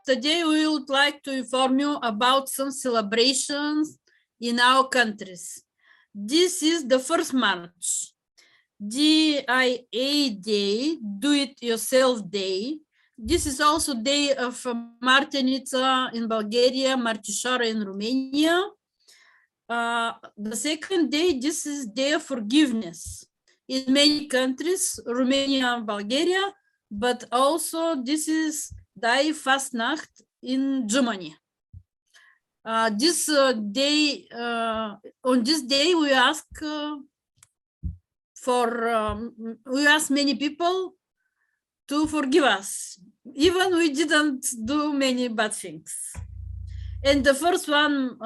today we would like to inform you about some celebrations in our countries. This is the 1st March, DIA Day, Do It Yourself Day. This is also day of Martinica in Bulgaria, Martișoara in Romania. The 2nd day, this is day of forgiveness in many countries, Romania and Bulgaria, but also this is Die Fastnacht in Germany. On this day we ask we ask many people to forgive us, even we didn't do many bad things. And the first one,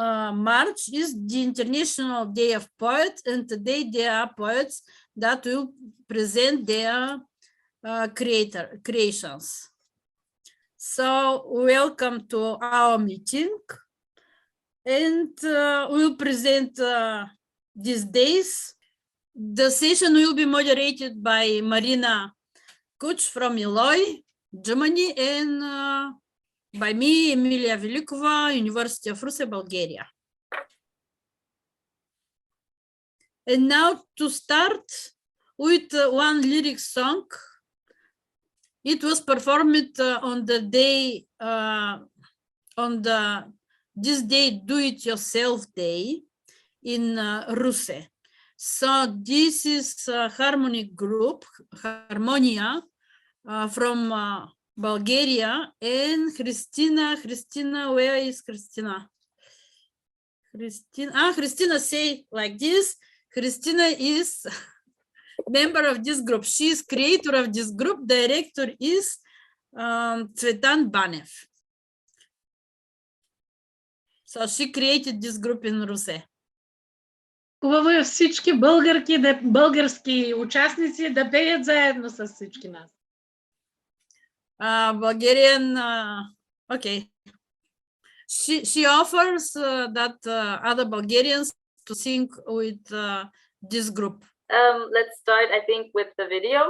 March, is the International Day of Poets, and today there are poets that will present their creations. So welcome to our meeting, and we'll present these days. The session will be moderated by Marina Kuch from Illinois, Germany, and by me, Emilia Velikova, University of Russia, Bulgaria. And now to start with one lyric song. It was performed on the day, this day, Do It Yourself Day in Russia. So this is a harmonic group, Harmonia, from Bulgaria, and Christina, where is Christina? Christina say like this. Christina is member of this group. She is creator of this group. Director is Цветан Банев. So she created this group in Russia. Хубаво е всички български участници да пеят заедно с всички нас. Bulgarian, okay. She offers that other Bulgarians to sing with this group. Let's start, I think, with the video.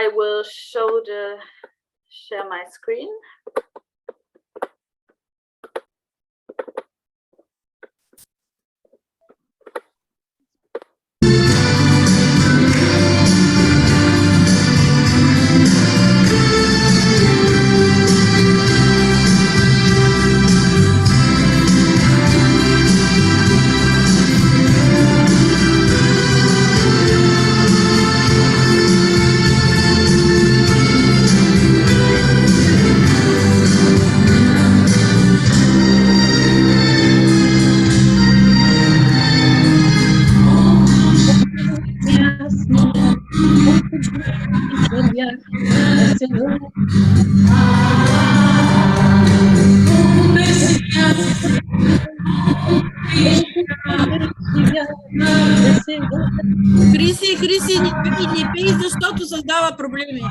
I will share my screen. Криси, не пей, защото създава проблеми.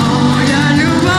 Моя любов,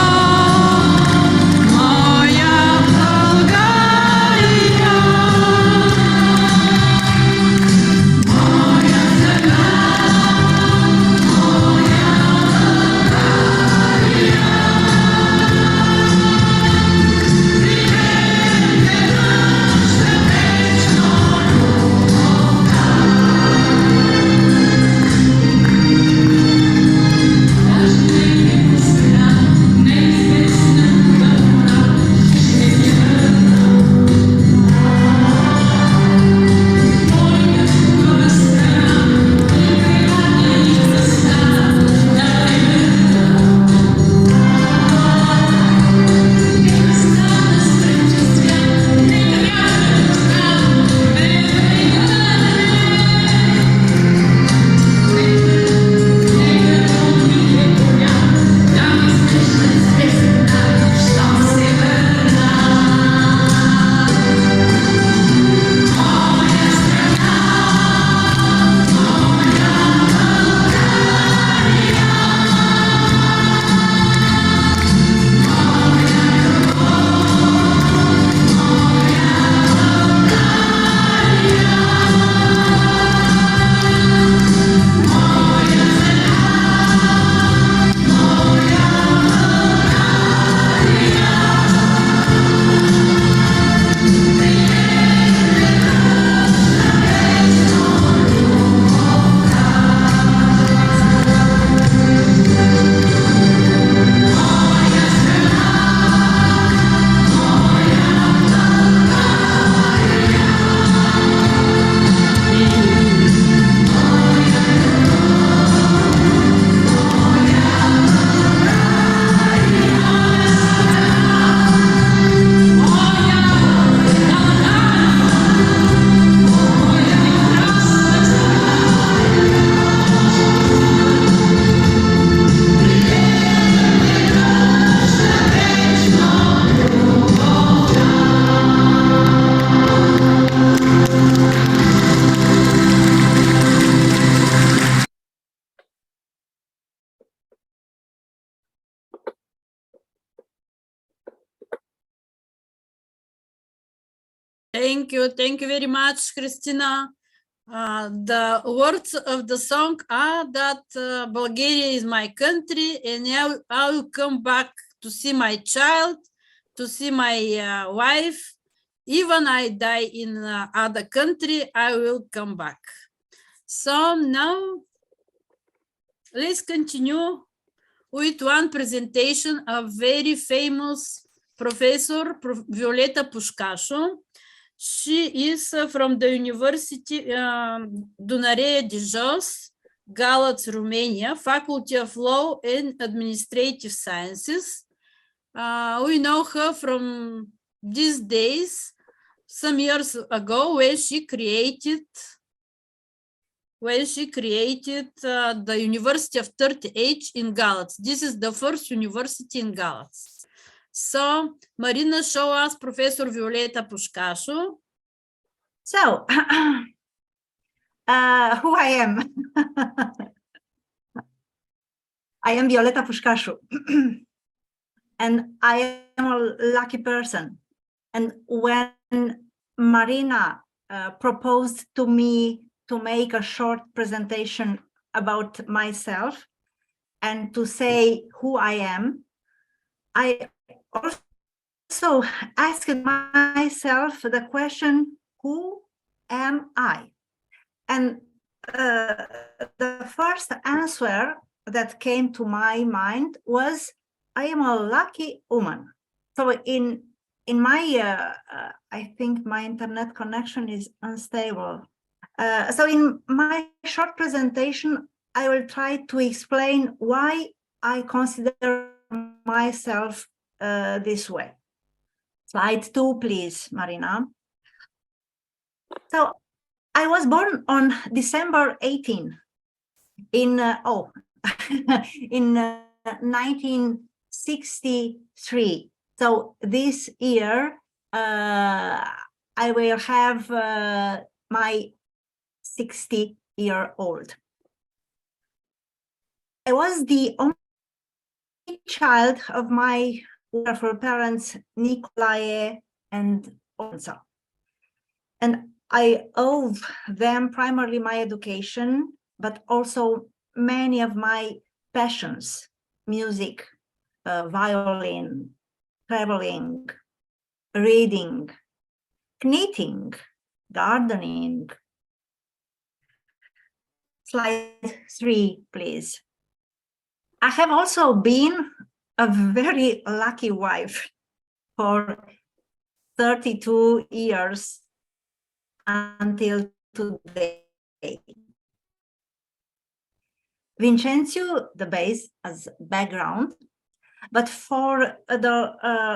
Thank you very much, Christina. The words of the song are that Bulgaria is my country, and I will come back to see my child, to see my wife. Even I die in other country, I will come back. So now let's continue with one presentation of very famous professor, Violeta Pușcașu. She is from the University Dunăre de Jos, Galați, Romania, Faculty of Law and Administrative Sciences. We know her from these days, some years ago, when she created the University of 30H in Galați. This is the first university in Galați. So, Marina, show us Professor Violeta Pușcașu. So, who I am? I am Violeta Pușcașu, and I am a lucky person. And when Marina proposed to me to make a short presentation about myself and to say who I am, I also asked myself the question, who am I? And the first answer that came to my mind was, I am a lucky woman. So in my, I think my internet connection is unstable. So in my short presentation, I will try to explain why I consider myself this way. Slide 2, please, Marina. So I was born on December 18 in in 1963. So this year I will have my 60-year-old. I was the only child of my wonderful parents, Nicolae and Olsa. And I owe them primarily my education, but also many of my passions: music, violin, traveling, reading, knitting, gardening. Slide 3, please. I have also been a very lucky wife for 32 years until today. Vincenzo, the bass as background, but for the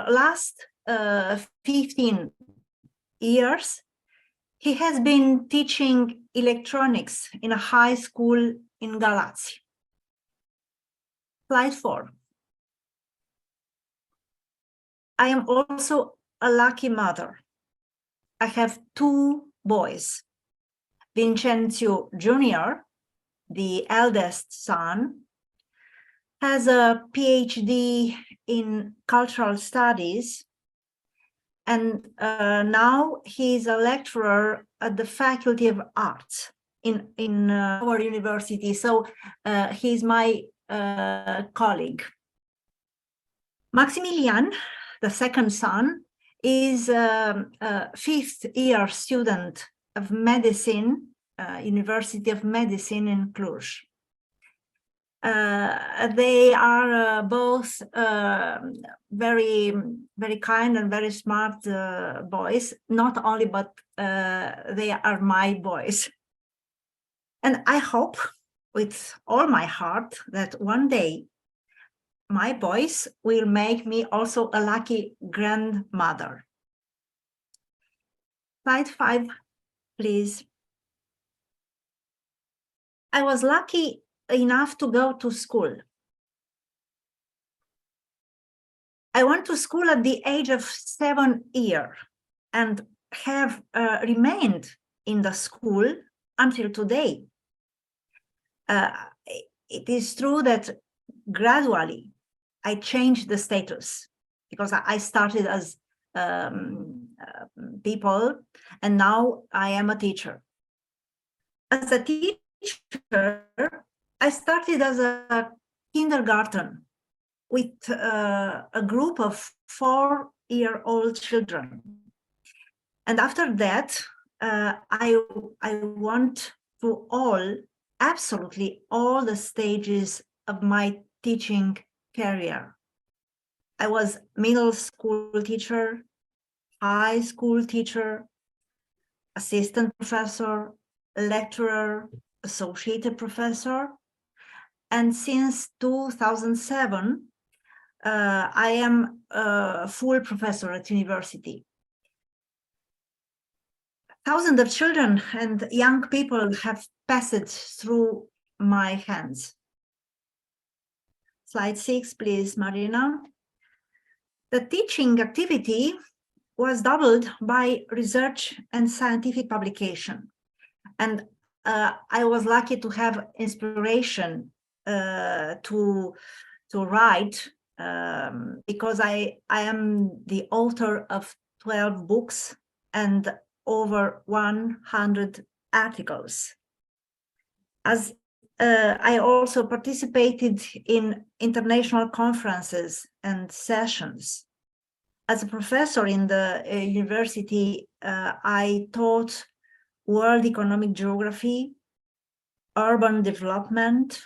last 15 years, he has been teaching electronics in a high school in Galați. Slide 4. I am also a lucky mother. I have 2 boys. Vincenzo Jr., the eldest son, has a PhD in cultural studies, and now he's a lecturer at the Faculty of Arts in our university. So he's my colleague. Maximilian, the second son, is a 5th-year student of medicine, University of Medicine in Cluj. They are both very, very kind and very smart boys, not only, but they are my boys. And I hope with all my heart that one day my boys will make me also a lucky grandmother. Slide 5, please. I was lucky enough to go to school. I went to school at the age of 7 years and have remained in the school until today. It is true that gradually I changed the status, because I started as people, and now I am a teacher. As a teacher, I started as a kindergarten with a group of 4-year-old children. And after that, I went through absolutely all the stages of my teaching career. I was middle school teacher, high school teacher, assistant professor, lecturer, associated professor. And since 2007, I am a full professor at university. Thousands of children and young people have passed through my hands. Slide 6, please, Marina. The teaching activity was doubled by research and scientific publication. And I was lucky to have inspiration to write, because I am the author of 12 books and over 100 articles. As I also participated in international conferences and sessions. As a professor in the university, I taught world economic geography, urban development,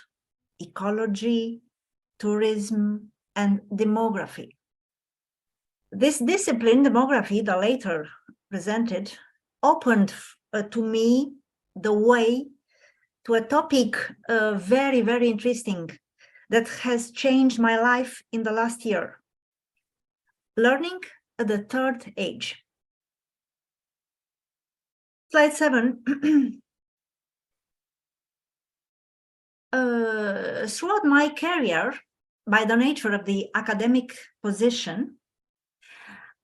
ecology, tourism, and demography. This discipline, demography, the later presented, opened to me the way to a topic very, very interesting that has changed my life in the last year. Learning at the third age. Slide 7. Throughout my career, by the nature of the academic position,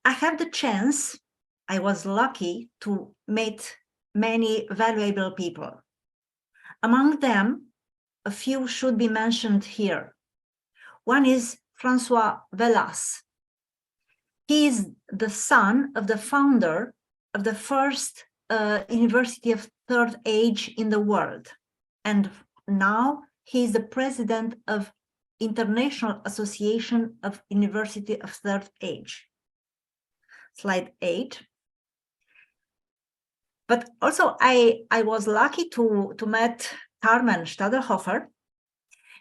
I have the chance, I was lucky to meet many valuable people. Among them, a few should be mentioned here. One is François Vellas. He is the son of the founder of the first university of third age in the world. And now he is the president of International Association of University of Third Age. Slide 8. But also I was lucky to meet Carmen Stadelhofer.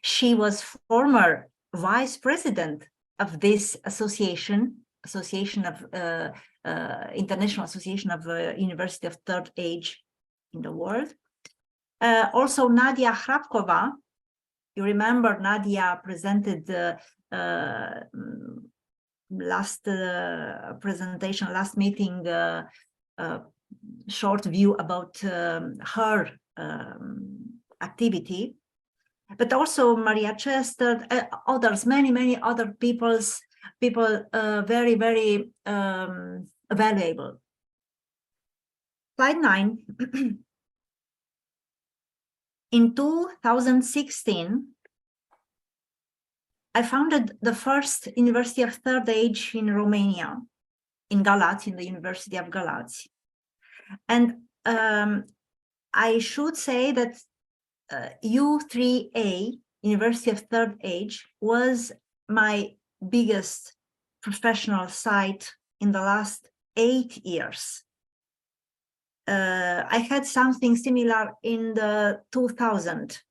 She was former vice president of this association of International Association of University of Third Age in the world. Also Nadia Hrabkova, you remember Nadia presented last presentation, last meeting, short view about her activity, but also Maria Chester, others, many other people very, very valuable. Slide 9. In 2016, I founded the first University of Third Age in Romania, in Galați, in the University of Galați. And I should say that U3A, University of Third Age, was my biggest professional site in the last 8 years. I had something similar in the 2000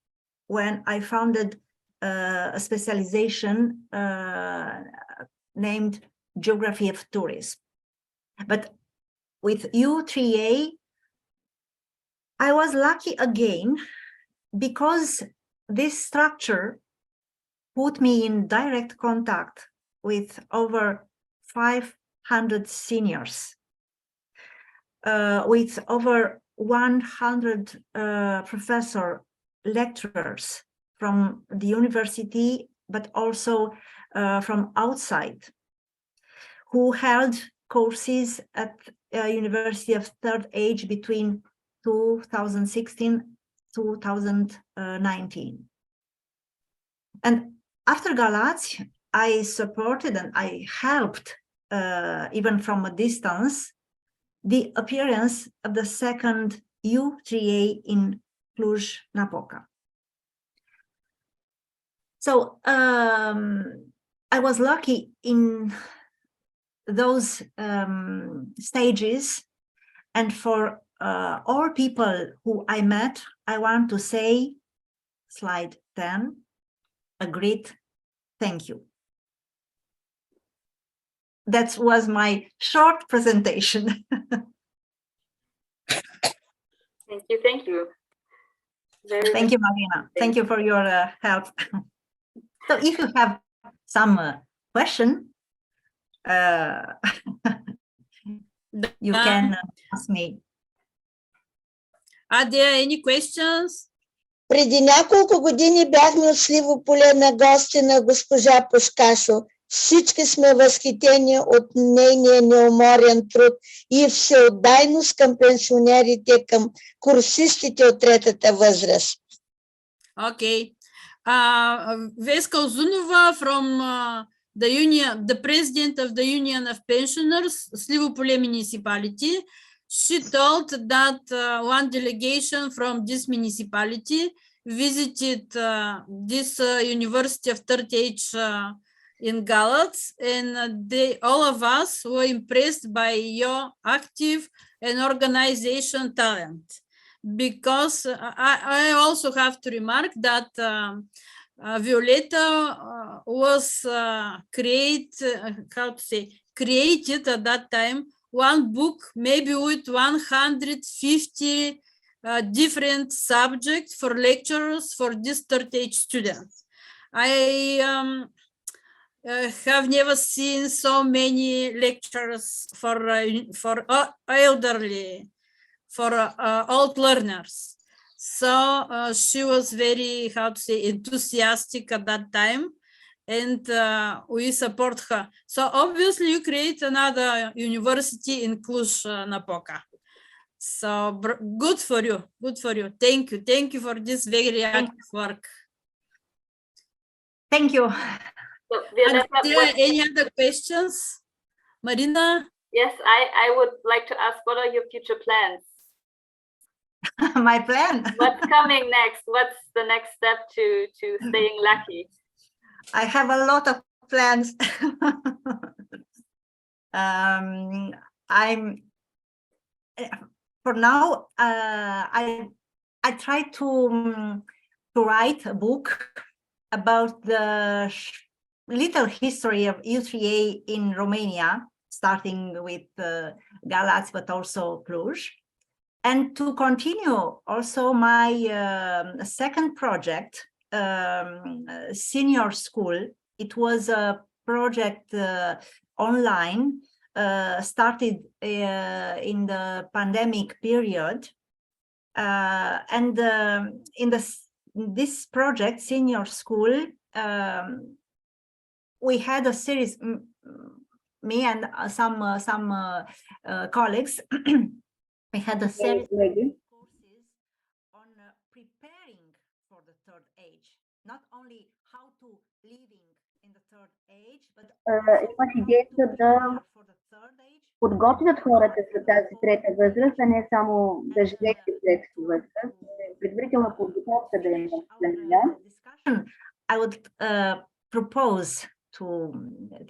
when I founded a specialization named Geography of Tourism. But with U3A, I was lucky again because this structure put me in direct contact with over 500 seniors, with over 100 professor lecturers from the university, but also from outside, who held courses at University of Third Age between 2016 2019. And after Galați, I supported and I helped, even from a distance, the appearance of the second U3A in Cluj-Napoca. So I was lucky in those stages, and for all people who I met, I want to say, slide 10, a great thank you. That was my short presentation. Thank you. Thank you, Marina. Thank you for your help. So if you have some question, you can ask me. Are there any questions? Преди няколко години бяхме от Сливополе на гости на госпожа Пушкашо. Всички сме възхитени от нейния неуморен труд и всеотдайност към пенсионерите, към курсистите от третата възраст. Okay. Veska Ozunova from the union, the president of the Union of Pensioners, Slivopole municipality. She told that one delegation from this municipality visited this University of Third Age in Galatz, and all of us were impressed by your active and organization talent. Because I also have to remark that Violeta was created at that time one book, maybe with 150 different subjects for lecturers for these third age students. I have never seen so many lectures for elderly, for old learners. So she was very, enthusiastic at that time, and we support her. So obviously you create another university in Cluj-Napoca. So good for you, good for you. Thank you for this very active work. Thank you. So, Are there any other questions, Marina? Yes, I would like to ask, what are your future plans? My plan. What's coming next? What's the next step to staying lucky? I have a lot of plans. For now, I try to write a book about the little history of U3A in Romania, starting with Galați, but also Cluj, and to continue also my second project, senior school. It was a project online, started in the pandemic period, and in this project, senior school, we had a series, me and some colleagues, we had a series of courses on preparing for the third age, not only how to living in the third age, but имаш идеята да подготвят хората за тази трета възраст, а не само да живеят в детска възраст. Предварителна подготовка да има за нея. I would propose to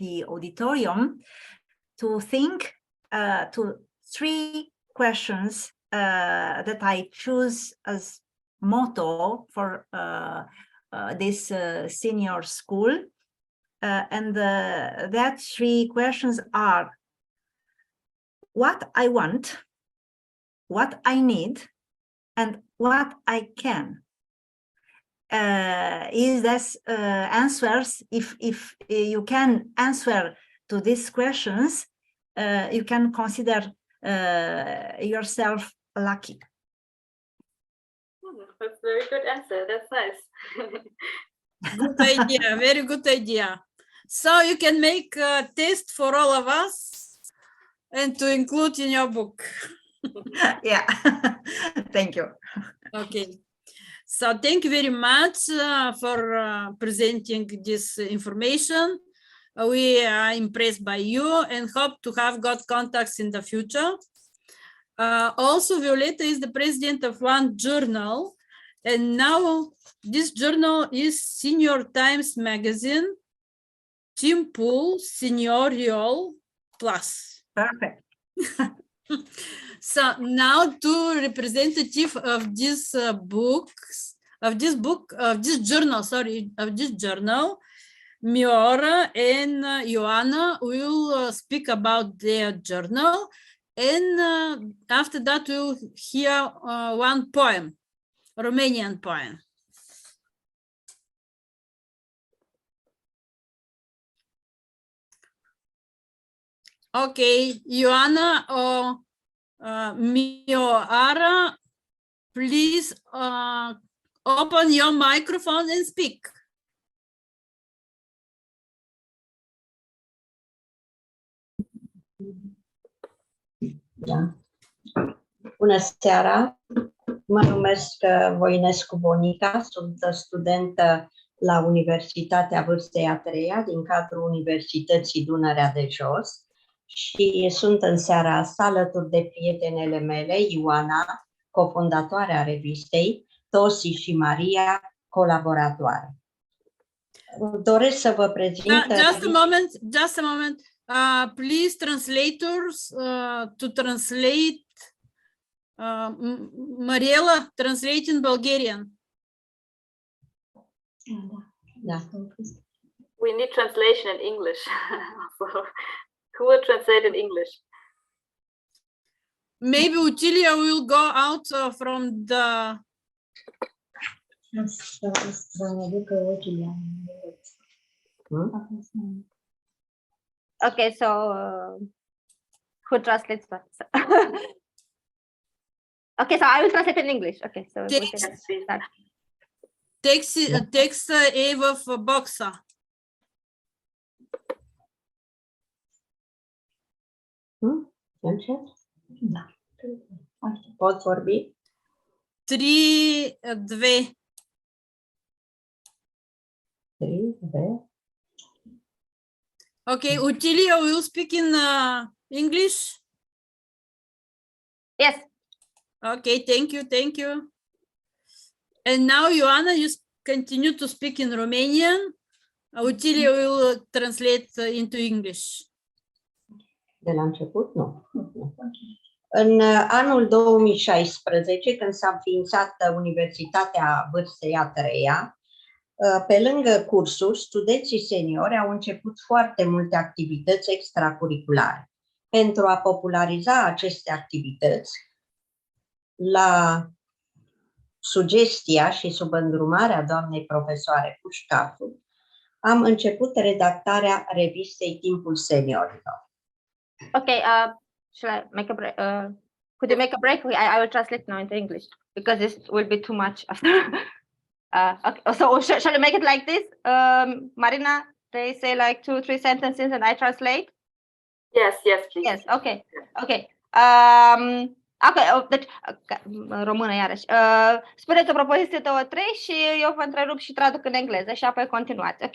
the auditorium to think to 3 questions that I choose as motto for this senior school, and that 3 questions are: what I want, what I need, and what I can. Is this answers? If you can answer to these questions, you can consider yourself lucky. That's a very good answer. That's nice. Good idea, very good idea. So you can make a test for all of us and to include in your book. Yeah, thank you. Okay. So thank you very much for presenting this information. We are impressed by you and hope to have got contacts in the future. Also, Violeta is the president of one journal, and now this journal is Senior Times Magazine, Team Pool Seniorial Plus. Perfect. So now two representative of this journal, Miora and Ioana, will speak about their journal, and after that we'll hear one poem, Romanian poem. Okay, Ioana or Mioara, please open your microphone and speak. Da. Bună seara! Mă numesc Voinescu Bonica, sunt studentă la Universitatea Vârstei a treia din cadrul Universității Dunărea de Jos și sunt în seara asta alături de prietenele mele, Ioana, cofondatoarea revistei, Tosi și Maria, colaboratoare. Doresc să vă prezint... Just a moment. Please, translators, to translate. Mariela, translate in Bulgarian. Da. We need translation in English. So, who will translate in English? Maybe Utilia will go out from the... Okay, so who translates that? Okay, so I will translate in English. Okay, so we can start. Text Eva for boxa. Da. Pot vorbi? 3, 2. 3, 2. Okay, Utilia will speak in English. Yes. Okay, thank you. And now, Ioana, you continue to speak in Romanian. Utilia will translate into English. De la început? Nu. În anul 2016, când s-a înființat Universitatea Vârstei a treia, pe lângă cursuri, studenții seniori au început foarte multe activități extracurriculare. Pentru a populariza aceste activități, la sugestia și sub îndrumarea doamnei profesoare Pușcașu, am început redactarea revistei Timpul Seniorilor. Okay, shall I make a break? Could you make a break? I will translate now into English because this will be too much after. Okay, so shall we make it like this? Marina, they say like 2-3 sentences and I translate? Yes, please. Yes, okay. Deci, română iarăși. Spuneți o propoziție 2-3 și eu vă întrerup și traduc în engleză și apoi continuați, ok?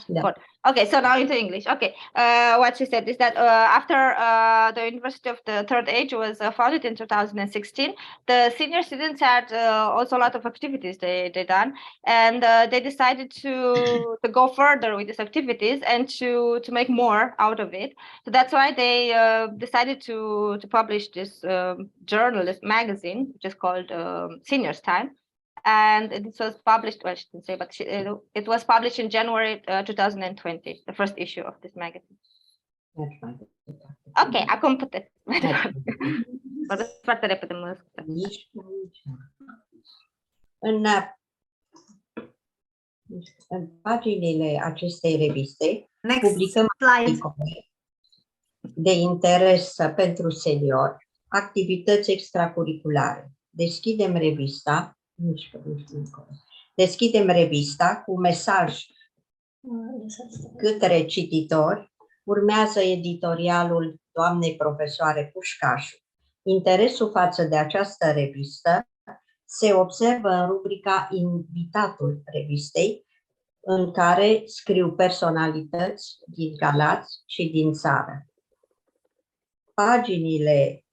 Yeah. Okay, so now into English. Okay, what she said is that after the University of the Third Age was founded in 2016, the senior students had also a lot of activities they done, and they decided to go further with these activities and to make more out of it. So that's why they decided to publish this journal, this magazine, which is called Seniors Time. And it was published, well, I shouldn't say, but it was published in January 2020, the first issue of this magazine. Ok, acum puteți. Vorbesc foarte repede, mă scuzați. În paginile acestei reviste publicăm articole de interes pentru seniori, activități extracurriculare. Deschidem revista cu mesaj către cititori. Urmează editorialul doamnei profesoare Pușcașu. Interesul față de această revistă se observă în rubrica Invitatul revistei, în care scriu personalități din Galați și din țară. paginile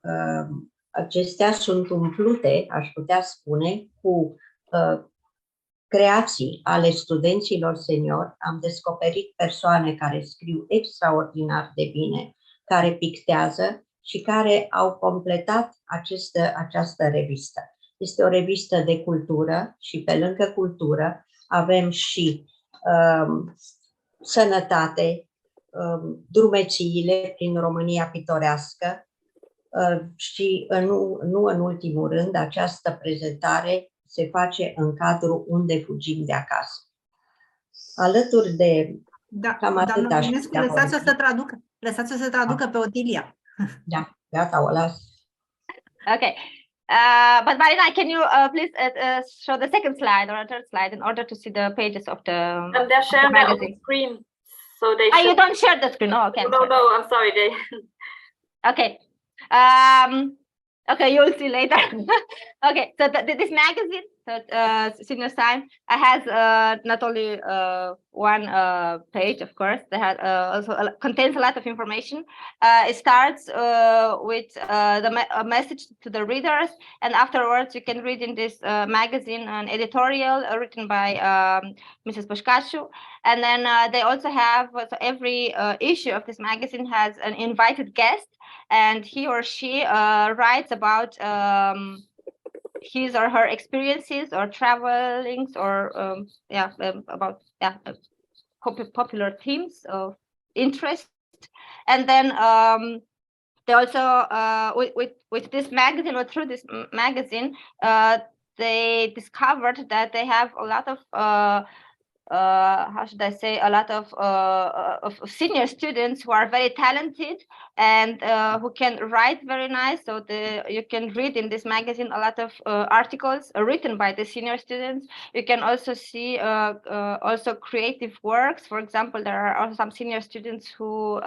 acestea sunt umplute, aș putea spune, cu creații ale studenților seniori. Am descoperit persoane care scriu extraordinar de bine, care pictează și care au completat această revistă. Este o revistă de cultură și pe lângă cultură avem și sănătate, drumețiile prin România pitorească și nu în ultimul rând această prezentare se face în cadrul Unde fugim de acasă. Alături de cam atât aș putea vorbi. Lăsați-o să traducă pe Otilia. Da, gata, o las. Okay. But Marina, can you please show the second slide or a third slide in order to see the pages of the they're sharing the their own magazine? screen, so they. You don't share the screen. Oh, okay. No, I'm sorry. They. Okay. Okay, you'll see later. Okay, so this magazine, Senior Sign, has not only one page, of course. They have also contains a lot of information. It starts with a message to the readers, and afterwards you can read in this magazine an editorial written by Mrs. Pușcașu. And then they also have, so every issue of this magazine has an invited guest, and he or she writes about his or her experiences or travelings or about popular themes of interest. And then they also with this magazine or through this magazine they discovered that they have a lot of how should I say, a lot of senior students who are very talented and who can write very nice. So you can read in this magazine a lot of articles written by the senior students. You can also see also creative works. For example, there are also some senior students who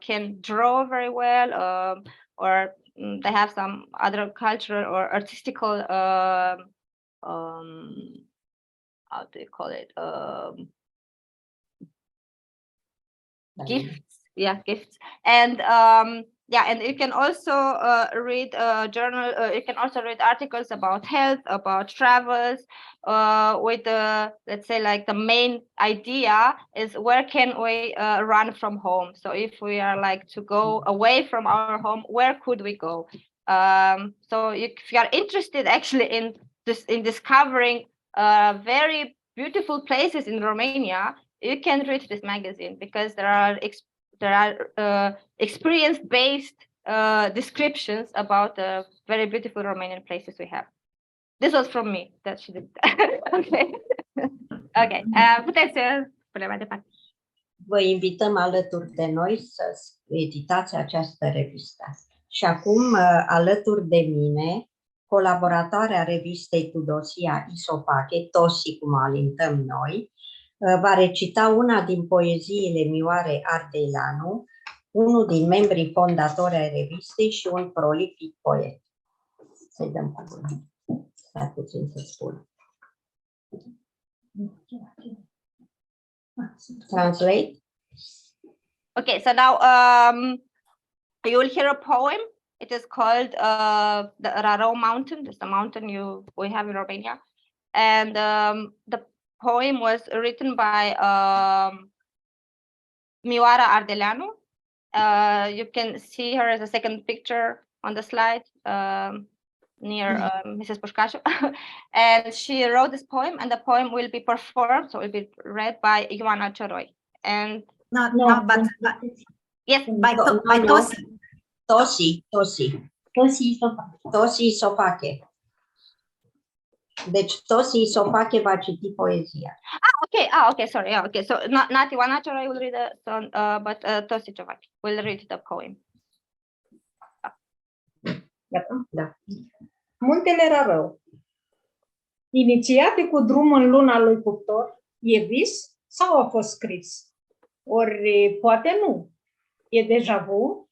can draw very well, or they have some other cultural or artistical how do you call it? Gifts. Yeah, gifts. And and you can also read journal. You can also read articles about health, about travels. With let's say, like, the main idea is where can we run from home? So if we are like to go away from our home, where could we go? So if you are interested actually in discovering very beautiful places in Romania, you can read this magazine, because there are experience-based descriptions about the very beautiful Romanian places we have. This was from me. That she did. Okay. Okay. Puteți spune mai departe. Vă invităm alături de noi să editați această revistă. Și acum, alături de mine, colaboratoarea revistei cu dosia Isopache, Tosi, cum o alintăm noi, va recita una din poeziile Mioarei Ardeleanu, unul din membrii fondatori ai revistei și un prolific poet. Să-i dăm cuvântul. Stai puțin să spun. Translate. Okay, so now you will hear a poem. It is called the Rarău Mountain. It's the mountain we have in Romania. And the poem was written by Mioara Ardeleanu. You can see her as a second picture on the slide near Mrs. Pușcașu. And she wrote this poem, and the poem will be performed, so it will be read by Ioana Cioroi. And yes, by Tosi. Tosi Isopache. Deci Tosi Isopache va citi poezia. Okay, sorry. Okay, so not Ioana Cioroi will read the song, but Tosi Isopache will read the poem. Da. Muntele Rarău. Inițiate cu drum în luna lui Cuptor, e vis sau a fost scris? Ori poate nu. E deja vu?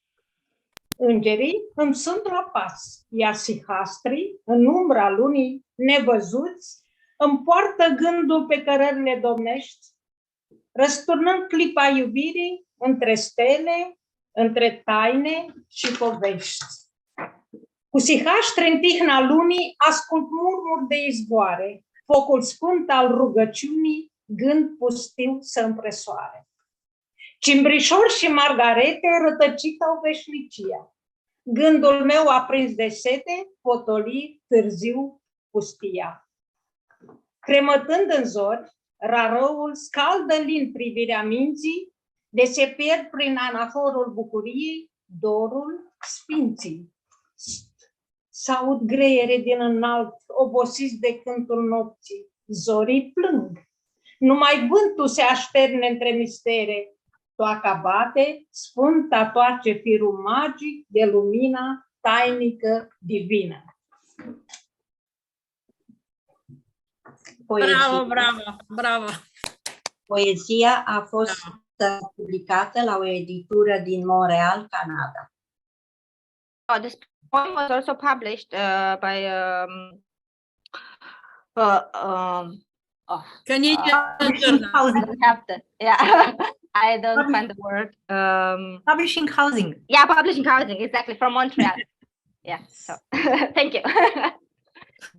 Îngerii îmi sunt la pas, iar sihastrii, în umbra lunii, nevăzuți, îmi poartă gândul pe cărările domnești, răsturnând clipa iubirii între stele, între taine și povești. Cu sihaștri în tihna lunii, ascult murmuri de izvoare, focul sfânt al rugăciunii, gând pustiu să împresoare. Cimbrișor și margarete rătăcitau veșnicia. Gândul meu aprins de sete, potoli târziu pustia. Cremătând în zori, rarăul scaldă lin privirea minții, de se pierd prin anaforul bucuriei, dorul sfinții. S-aud greiere din înalt, obosiți de cântul nopții, zorii plâng. Numai vântul se așterne între mistere, toaca bate, sfânta toace firul magic de lumina tainică divină. Bravo, bravo, bravo. Poezia a fost publicată la o editură din Montreal, Canada. Oh, this poem was also published by Canadian Journal. I don't have the, yeah, I don't find the word. Publishing housing. Yeah, publishing housing, exactly, from Montreal. Yeah, so thank you.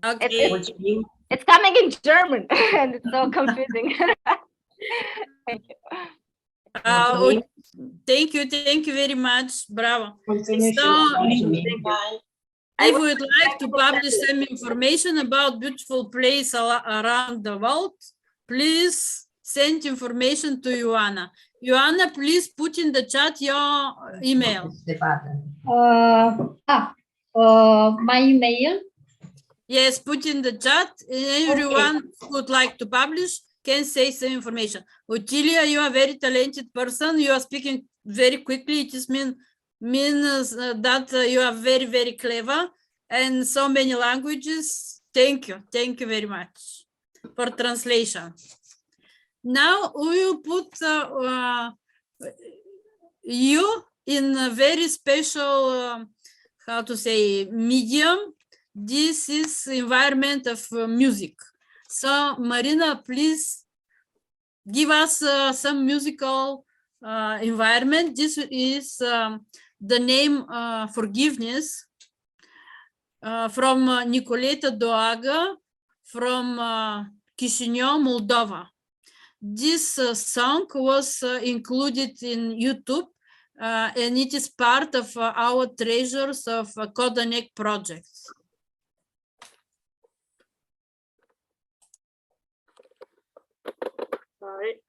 Okay. It's coming in German and it's so confusing. Thank you. Thank you very much. Bravo. Mulțumesc. So, if you would like to publish some information about beautiful places around the world, please send information to Ioana. Ioana, please put in the chat your email. My email? Yes, put in the chat. Everyone who would like to publish can say some information. Otilia, you are a very talented person. You are speaking very quickly. It means that you are very, very clever and so many languages. Thank you. Thank you very much for translation. Now we will put you in a very special, how to say, medium. This is environment of music. So Marina, please give us some musical environment. This is the name Forgiveness from Nicoleta Doaga from Chișinău, Moldova. This song was included in YouTube and it is part of our Treasures of Codaneck project. Sorry.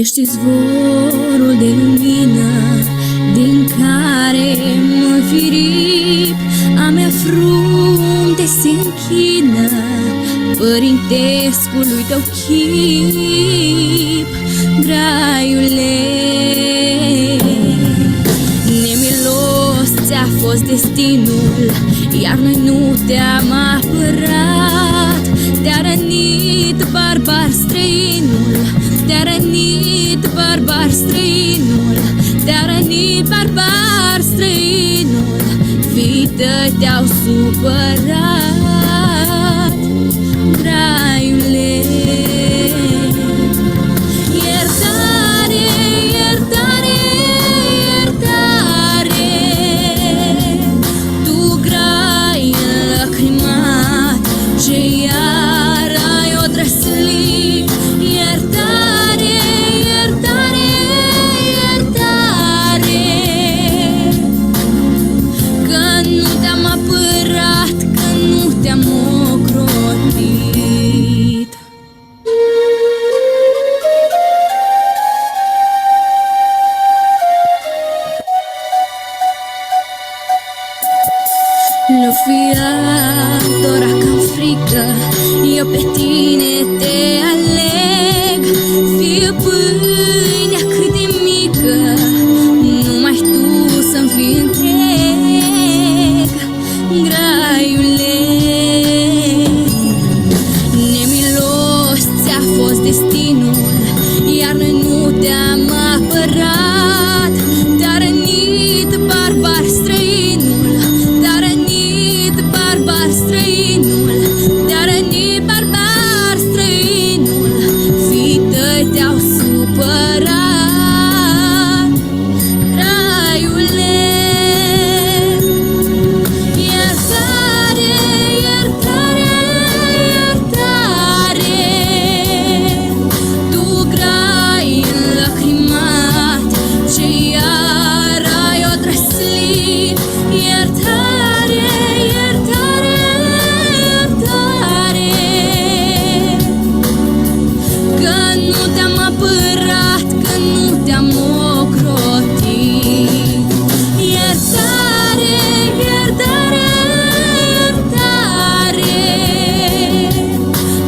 Ești izvorul de lumină din care mă firip, a mea frunte se închină părintescului tău chip, graiule. Nemilos ți-a fost destinul, iar noi nu te-am apărat. Te-a rănit barbar străinul, te-a rănit barbar străinul, te-a rănit barbar străinul, fită te-au supărat, graiule. Iertare, iertare, iertare, tu grai înlăcrimat, ce iar ai odrăslit. Iertare, iertare, iertare, că nu te-am apărat, că nu te-am ocrotit. mio fiato racconfrica, io pe tine te aleg, fie pâinea cât de mică, numai tu să-mi fii întreg, graiule. Nemilos ți-a fost destinul, iar noi nu te-am apărat, te-a rănit barbar străinul, te-a rănit barbar străinul, te-a rănit barbar străinul, fii tăi te-au supărat, graiule. Iertare, iertare, iertare, tu grai înlăcrimat, ce iar ai otrăslit. Iertare, iertare, iertare, că nu te-am apărat, că nu te-am ocrotit. Iertare, iertare, iertare,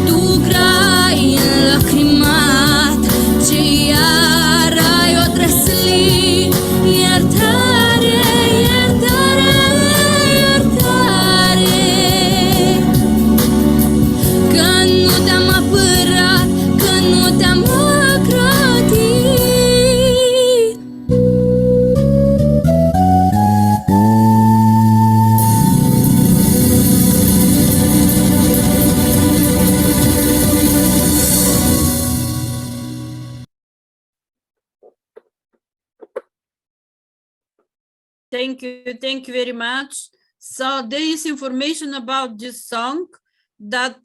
tu grai înlăcrimat, ce iar ai otrăslit. Iertare, iertare, iertare, că nu te-am apărat, că nu te-am ocrotit. Thank you very much. So there is information about this song that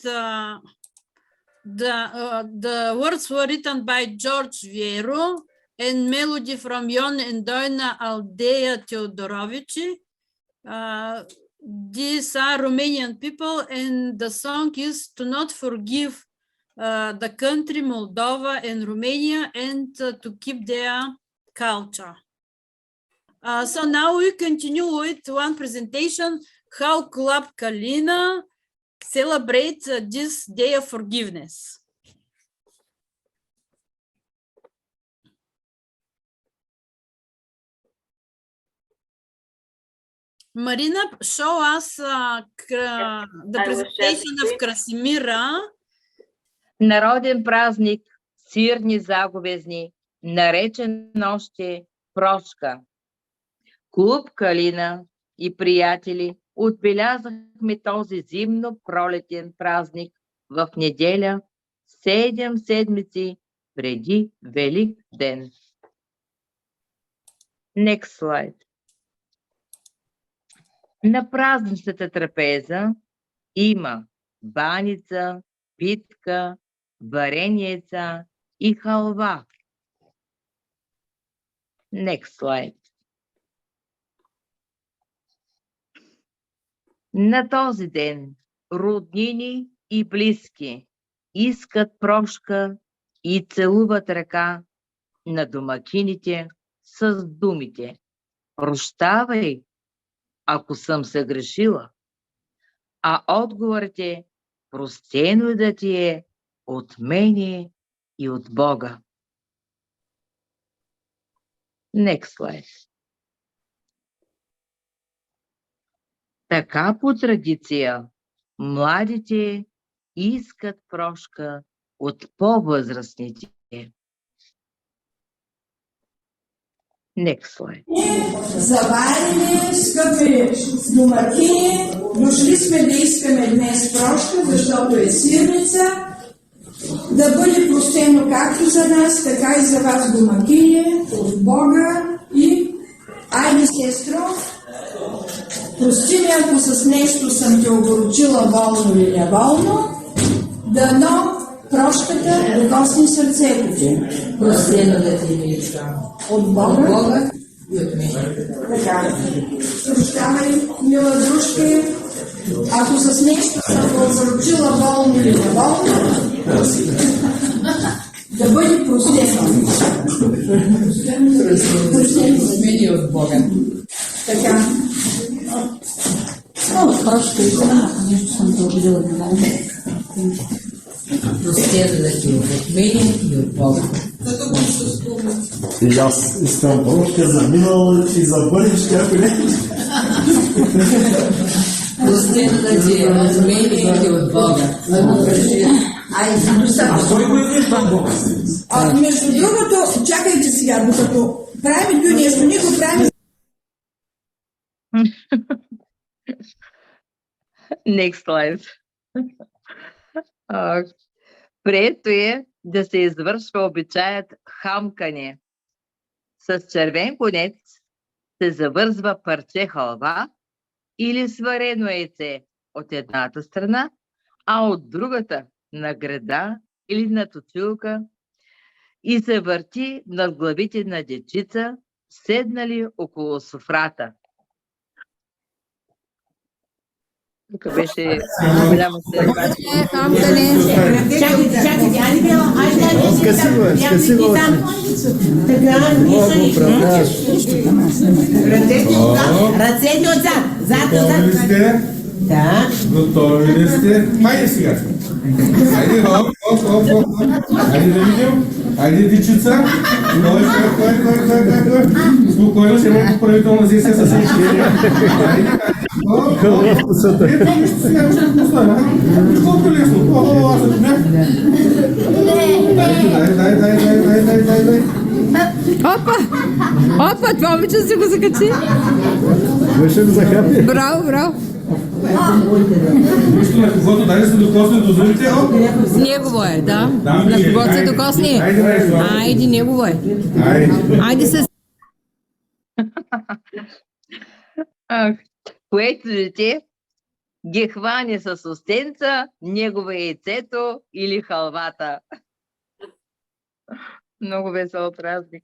the words were written by George Vieru and melody from Ion and Doina Aldea Teodorovici. These are Romanian people, and the song is to not forgive the country Moldova and Romania, and to keep their culture. So now we continue with one presentation, how Club Kalina celebrates this Day of Forgiveness. Marina, show us the presentation of Красимира. Народен празник, сирни заговезни, наречен още Прошка. Клуб Калина и приятели отбелязахме този зимно-пролетен празник в неделя, 7 седмици преди Велик ден. Next slide. На празничната трапеза има баница, питка, вареница и халва. Next slide. На този ден роднини и близки искат прошка и целуват ръка на домакините с думите: прощавай, ако съм съгрешила, а отговорът е: простено да ти е от мене и от Бога. Next slide. Така по традиция младите искат прошка от по-възрастните. Next slide. Заварени, скъпи домакини, дошли сме да искаме днес прошка, защото е сирница, да бъде простено както за нас, така и за вас, домакини, от Бога. И айде, сестро, прости ме, ако с нещо съм те огорчила болно или неволно, дано прошката докосне сърцето ти. Простено да ти миличка. От Бога и от мен. Така. Прощавай, мила дружка, ако с нещо съм те огорчила болно или неволно, да бъде простено. Простено от мен и от Бога. Така. прошка и нещо съм заобидила, не знам. Разследвате от мене и от Бога. И аз искам прошка за минало и за бъдеще, ако не. Разследвате от мене и от Бога. Между другото, чакайте сега, докато правим нещо, ние го правим. Next slide. Прието е да се извършва обичаят хамкане. С червен конец се завързва парче халва или сварено яйце от едната страна, а от другата на греда или на точилка и се върти над главите на дечица, седнали около софрата. Тук беше голяма селебация. Чакайте, айде била, айде. Скъси го. Ръцете отзад. Да. Готови ли сте? Хайде сега. Хайде, хоп. Хайде да видим. Хайде, дечица. Кой. Спокойно, ще имам поправителна сесия със всички. Хайде. Ето, сега ще поставя. Колко лесно. Аз съм бях. Дай. Опа, това момиче си го закачи. Беше го захапи. Браво. Нищо на когото, дай да се докосне до зубите. Негово е, да. На когото се докосне. Айде, негово е. Айде се. Което дете ги хване с остенца, негово яйцето или халвата. Много весел празник.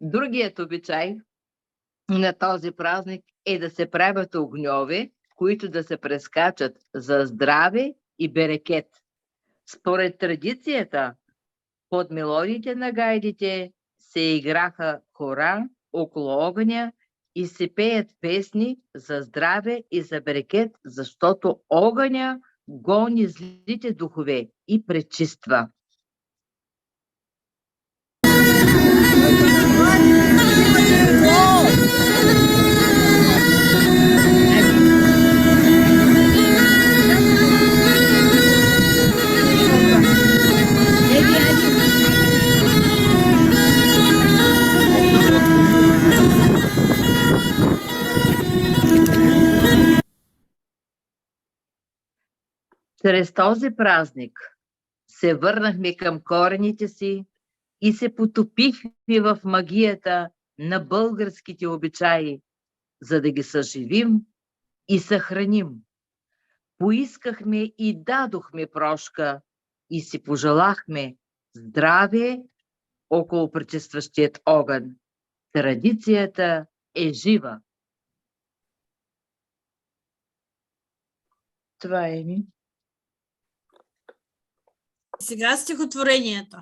Другият обичай на този празник е да се правят огньове, които да се прескачат за здраве и берекет. Според традицията, под мелодиите на гайдите се играха хора около огъня и се пеят песни за здраве и за берекет, защото огъня гони злите духове и пречиства. Чрез този празник се върнахме към корените си и се потопихме в магията на българските обичаи, за да ги съживим и съхраним. Поискахме и дадохме прошка и си пожелахме здраве около пречистващият огън. Традицията е жива. Това е ми. Сега стихотворението.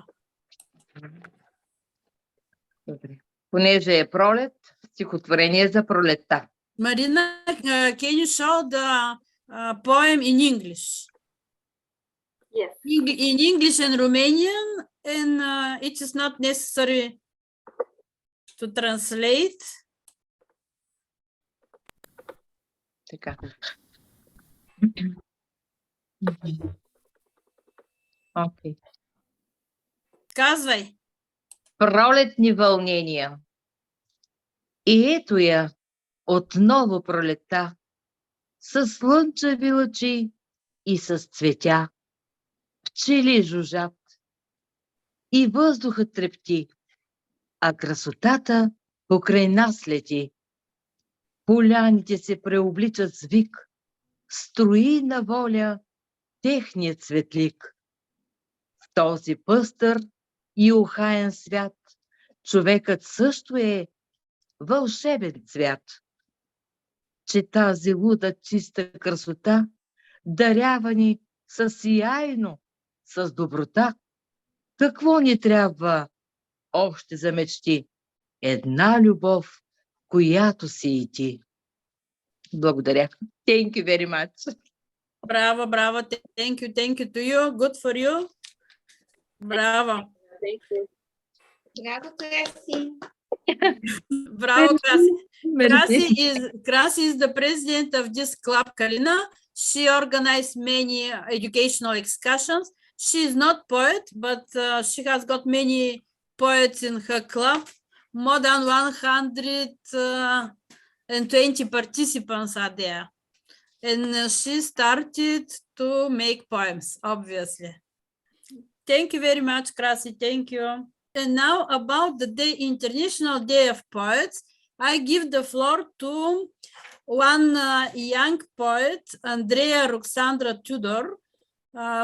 Добре. Понеже е пролет, стихотворение за пролетта. Marina, can you show the poem in English? Yes. In English and Romanian, and it is not necessary to translate. Така. Окей. Казвай. Пролетни вълнения. И ето я, отново пролетта, с слънчеви лъчи и с цветя. Пчели жужжат и въздухът трепти, а красотата покрай нас лети. Поляните се преобличат с вик, строи на воля техният светлик. В този пъстър и ухаен свят човекът също е вълшебен цвят. Че тази луда чиста красота дарява ни със сияйно, с доброта. Какво ни трябва още за мечти? Една любов, която си и ти. Благодаря. Thank you very much. Bravo, bravo. Thank you to you. Good for you. Bravo. Thank you. Bravo, Краси. Bravo, Krasi. Krasi is the president of this club, Kalina. She organized many educational excursions. She is not poet, but she has got many poets in her club. More than 120 participants are there. And she started to make poems, obviously. Thank you very much, Krasi. Thank you. And now about the day, International Day of Poets, I give the floor to one young poet, Andrea Ruxandra Tudor,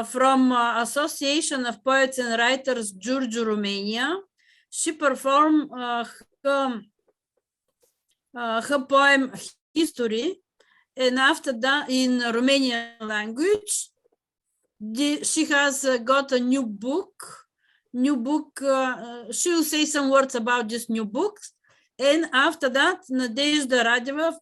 from Association of Poets and Writers, Giurgiu, Romania. She performed her poem History, and after that in Romanian language. She has got a new book. She will say some words about this new book. And after that, Nadezhda Radeva,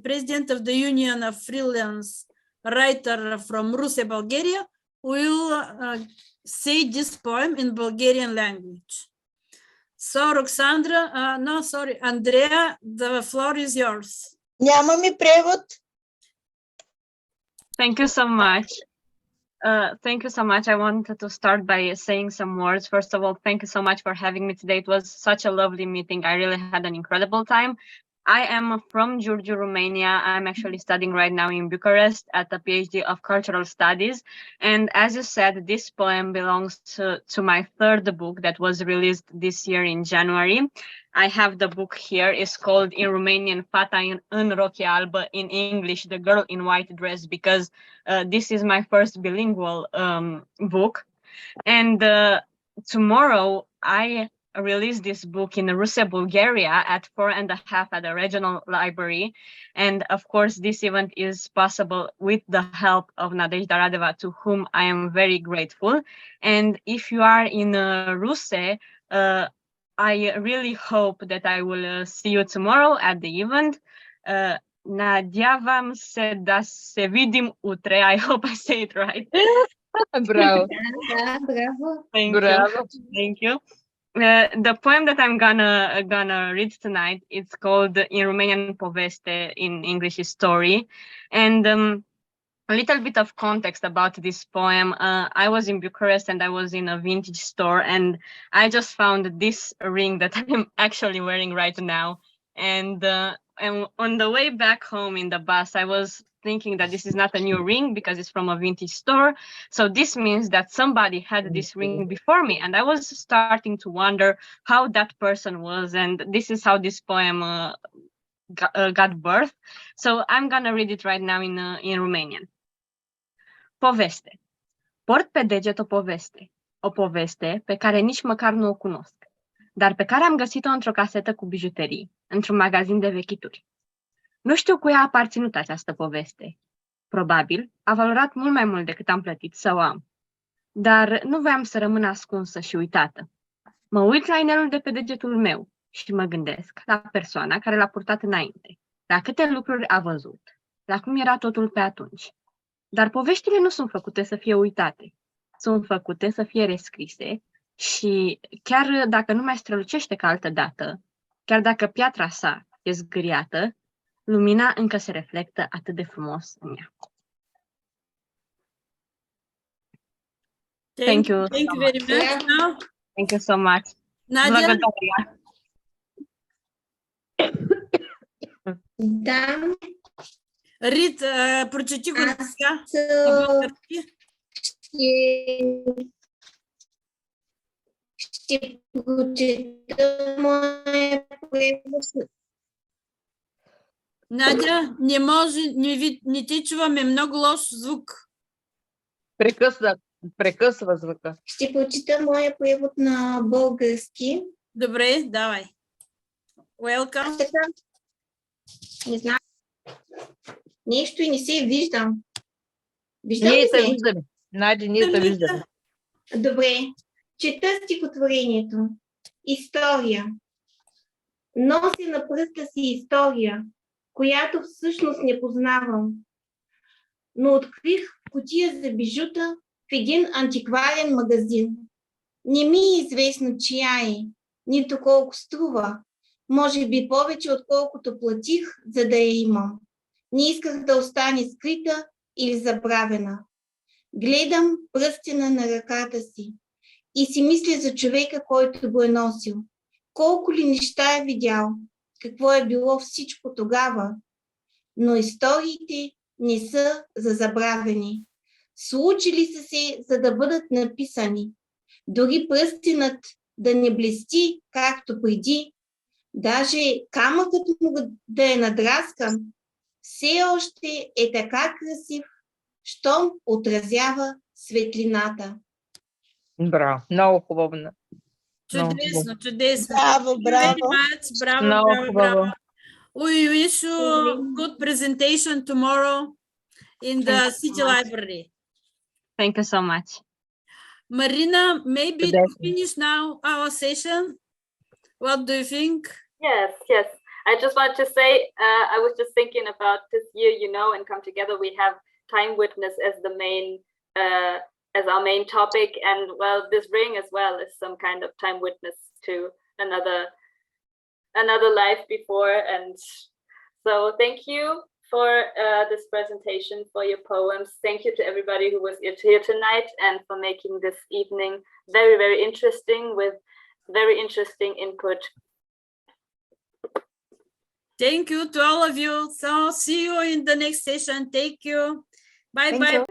president of the Union of Freelance Writer from Russia, Bulgaria, will say this poem in Bulgarian language. So, Andrea, the floor is yours. Нямаме превод. Thank you so much. Thank you so much. I wanted to start by saying some words. First of all, thank you so much for having me today. It was such a lovely meeting. I really had an incredible time. I am from Giurgiu, Romania. I'm actually studying right now in Bucharest at the PhD of Cultural Studies. And as you said, this poem belongs to my third book that was released this year in January. I have the book here. It's called in Romanian Fata în rochie albă, in English, The Girl in White Dress, because this is my first bilingual book. And tomorrow I release this book in Russia, Bulgaria at 4:30 at the regional library. And of course, this event is possible with the help of Nadezhda Radeva, to whom I am very grateful. And if you are in Russia, I really hope that I will see you tomorrow at the event. Надявам се да се видим утре. I hope I say it right. Bravo. Bravo. Thank you. The poem that I'm gonna read tonight, it's called in Romanian Poveste, in English is Story. And a little bit of context about this poem. I was in Bucharest and I was in a vintage store, and I just found this ring that I'm actually wearing right now. And on the way back home in the bus, I was thinking that this is not a new ring because it's from a vintage store. So this means that somebody had this ring before me, and I was starting to wonder how that person was. And this is how this poem got birth. So I'm gonna read it right now in Romanian. Poveste. Port pe deget o poveste pe care nici măcar nu o cunosc, dar pe care am găsit-o într-o casetă cu bijuterii, într-un magazin de vechituri. Nu știu cui a aparținut această poveste. Probabil a valorat mult mai mult decât am plătit să o am. Dar nu voiam să rămân ascunsă și uitată. Mă uit la inelul de pe degetul meu și mă gândesc la persoana care l-a purtat înainte, la câte lucruri a văzut, la cum era totul pe atunci. Dar poveștile nu sunt făcute să fie uitate. Sunt făcute să fie rescrise și chiar dacă nu mai strălucește ca altă dată, chiar dacă piatra sa e zgâriată, lumina încă se reflectă atât de frumos în ea. Thank you. Thank you very much. Now, Thank you so much. Nadia? Да. Рит, прочети го сега. Ще прочета моя превод. Надя, не те чуваме, много лош звук. Прекъсва звука. Ще прочета моя превод на български. Добре, давай. Welcome. Не знам. Нещо и не се виждам. Ние те виждаме. Надя, ние те виждаме. Добре. Чета стихотворението. История. Носи на пръста си история. която всъщност не познавам. Но открих кутия за бижута в един антикварен магазин. Не ми е известно чия е, нито колко струва. Може би повече, отколкото платих, за да я имам. Не исках да остане скрита или забравена. Гледам пръстена на ръката си и си мисля за човека, който го е носил. Колко ли неща е видял, какво е било всичко тогава. Но историите не са за забравени. Случили са се, за да бъдат написани. Дори пръстенът да не блести, както преди, даже камъкът му да е надраскан, все още е така красив, щом отразява светлината. Браво, много хубаво. Чудесно, чудесно. Браво, браво. Браво, Много браво, хубаво. браво. We wish you good presentation tomorrow in the City Library. Thank you so much. Marina, maybe to finish now our session, what do you think? Yes, yes. I just want to say, I was just thinking about this year, you know, and Come Together, we have time witness as the main, as our main topic. And well, this ring as well is some kind of time witness to another life before. And so thank you for this presentation, for your poems. Thank you to everybody who was here tonight and for making this evening very, very interesting with very interesting input. Thank you to all of you. So see you in the next session. Thank you. Bye bye.